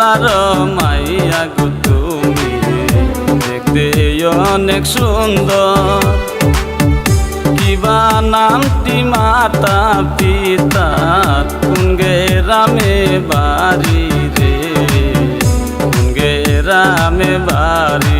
জেলার মাইয়া গো তুমি দেখতে অনেক সুন্দর। কিবা নামটি মাতা পিতার কোন গ্রামে বাড়ি রে, কোন গ্রামে বাড়ি?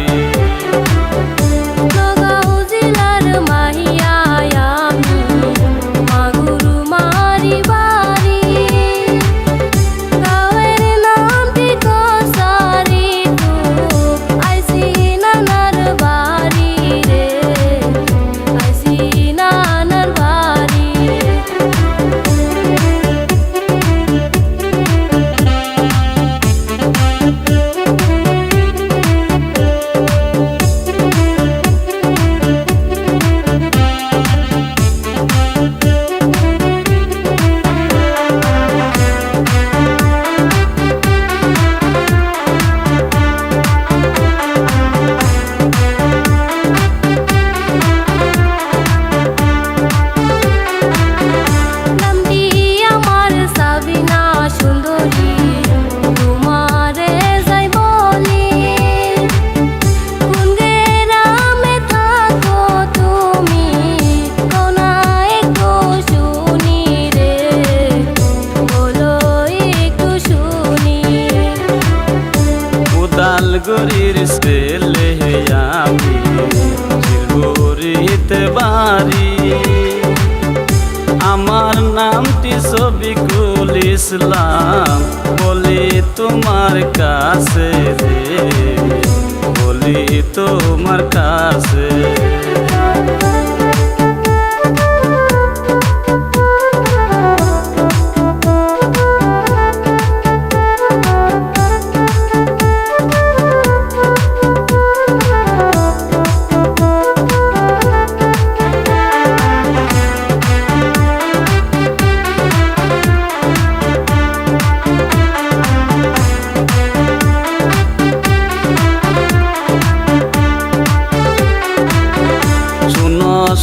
গরির ছেলে আমি চিরগরিতে বাড়ি। আমার নামটি শফিকুল ইসলাম বলি তোমার কাছে রে, বলি তোমার কাছে।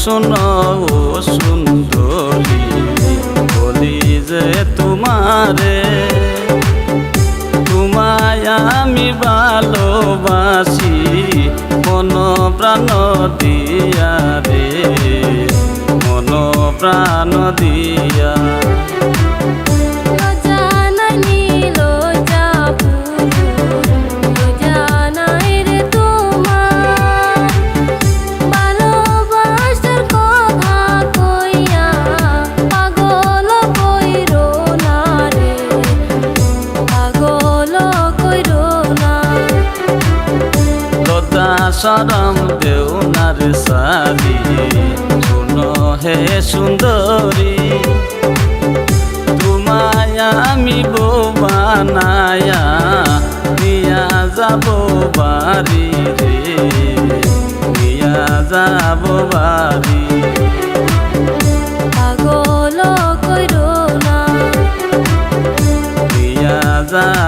শোনো ও সুন্দরী বলি যে তোমারে, তোমায় আমি ভালোবাসি মন প্রাণ দিয়া রে, মন প্রাণ দিয়া। শরম দেও নার সারি শুনো হে সুন্দরী, তোমায় আমি বউ বানায়া নিয়া যাব বাড়ি রে, নিয়া যাব বাড়ি। পাগল কইরো না নিয়া যাব